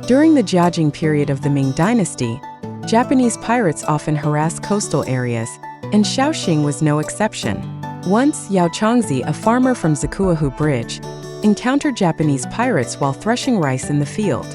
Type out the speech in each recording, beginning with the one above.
During the Jiajing period of the Ming Dynasty, Japanese pirates often harassed coastal areas, and Shaoxing was no exception. Once, Yao Chongzi, a farmer from Zikuahu Bridge, encountered Japanese pirates while threshing rice in the field.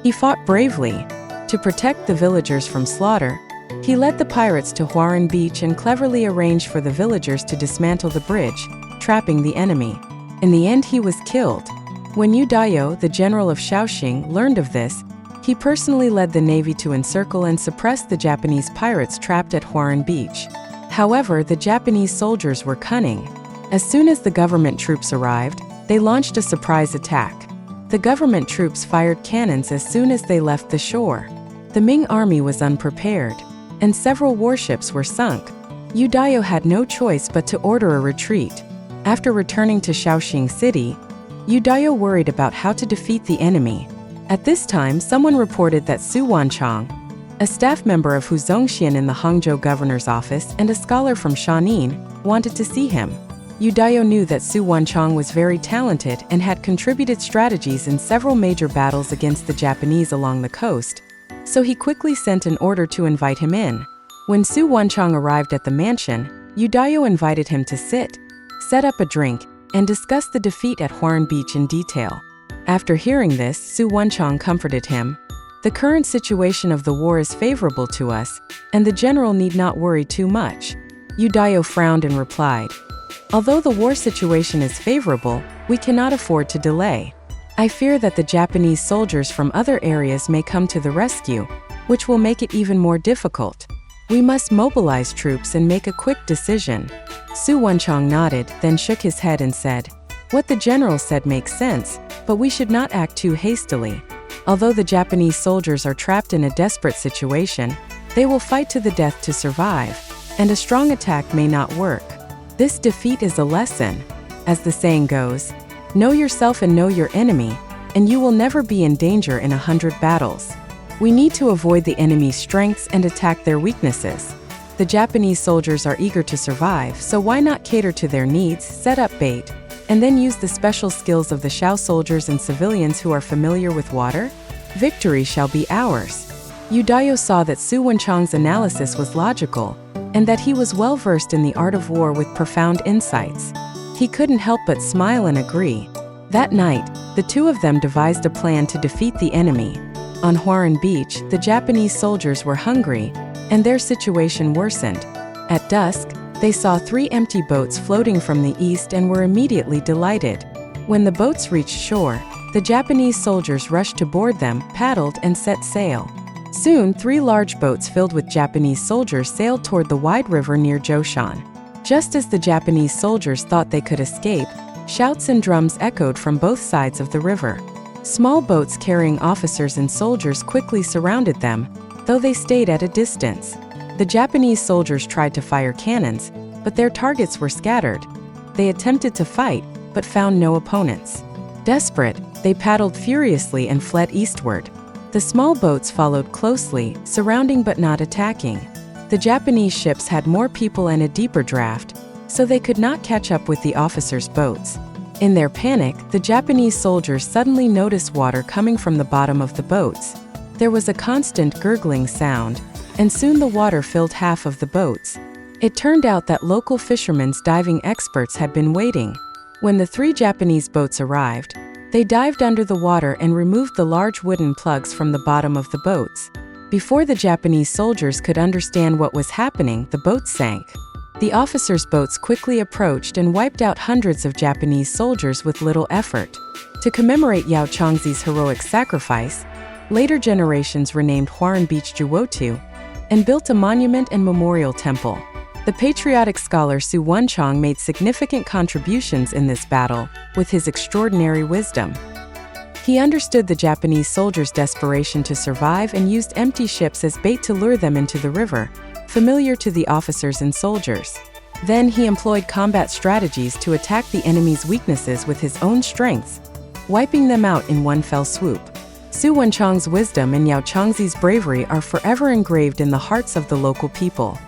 He fought bravely. To protect the villagers from slaughter, he led the pirates to Huaran Beach and cleverly arranged for the villagers to dismantle the bridge, trapping the enemy. In the end, he was killed. When Yu Dayo, the general of Shaoxing, learned of this, he personally led the navy to encircle and suppress the Japanese pirates trapped at Huaran Beach. However, the Japanese soldiers were cunning. As soon as the government troops arrived, they launched a surprise attack. The government troops fired cannons as soon as they left the shore. The Ming army was unprepared, and several warships were sunk. Yu Dayo had no choice but to order a retreat. After returning to Shaoxing City, Yu Dayo worried about how to defeat the enemy. At this time, someone reported that Su Wanchang, a staff member of Hu Zongxian in the Hangzhou governor's office and a scholar from Shanin, wanted to see him. Yu Dayo knew that Su Wanchang was very talented and had contributed strategies in several major battles against the Japanese along the coast, so he quickly sent an order to invite him in. When Su Wanchang arrived at the mansion, Yu Dayo invited him to sit, set up a drink, and discuss the defeat at Huaran Beach in detail. After hearing this, Su Wanchang comforted him. The current situation of the war is favorable to us, and the general need not worry too much. Yu Dayo frowned and replied, "Although the war situation is favorable, we cannot afford to delay. I fear that the Japanese soldiers from other areas may come to the rescue, which will make it even more difficult. We must mobilize troops and make a quick decision." Su Wanchang nodded, then shook his head and said, "What the general said makes sense, but we should not act too hastily. Although the Japanese soldiers are trapped in a desperate situation, they will fight to the death to survive, and a strong attack may not work. This defeat is a lesson. As the saying goes, know yourself and know your enemy, and you will never be in danger in 100 battles. We need to avoid the enemy's strengths and attack their weaknesses. The Japanese soldiers are eager to survive, so why not cater to their needs, set up bait, and then use the special skills of the Shao soldiers and civilians who are familiar with water? Victory shall be ours." Yu Dayo saw that Su Wanchang's analysis was logical, and that he was well versed in the art of war with profound insights. He couldn't help but smile and agree. That night, the two of them devised a plan to defeat the enemy. On Huaran Beach, the Japanese soldiers were hungry, and their situation worsened. At dusk, they saw 3 empty boats floating from the east and were immediately delighted. When the boats reached shore, the Japanese soldiers rushed to board them, paddled, and set sail. Soon, 3 large boats filled with Japanese soldiers sailed toward the wide river near Zhoushan. Just as the Japanese soldiers thought they could escape, shouts and drums echoed from both sides of the river. Small boats carrying officers and soldiers quickly surrounded them, though they stayed at a distance. The Japanese soldiers tried to fire cannons, but their targets were scattered. They attempted to fight, but found no opponents. Desperate, they paddled furiously and fled eastward. The small boats followed closely, surrounding but not attacking. The Japanese ships had more people and a deeper draft, so they could not catch up with the officers' boats. In their panic, the Japanese soldiers suddenly noticed water coming from the bottom of the boats. There was a constant gurgling sound, and soon the water filled half of the boats. It turned out that local fishermen's diving experts had been waiting. When the 3 Japanese boats arrived, they dived under the water and removed the large wooden plugs from the bottom of the boats. Before the Japanese soldiers could understand what was happening, the boats sank. The officers' boats quickly approached and wiped out hundreds of Japanese soldiers with little effort. To commemorate Yao Chongzi's heroic sacrifice, later generations renamed Huaran Beach Juwotu and built a monument and memorial temple. The patriotic scholar Su Wanchang made significant contributions in this battle with his extraordinary wisdom. He understood the Japanese soldiers' desperation to survive and used empty ships as bait to lure them into the river, familiar to the officers and soldiers. Then he employed combat strategies to attack the enemy's weaknesses with his own strengths, wiping them out in one fell swoop. Su Wenchong's wisdom and Yao Chongzi's bravery are forever engraved in the hearts of the local people.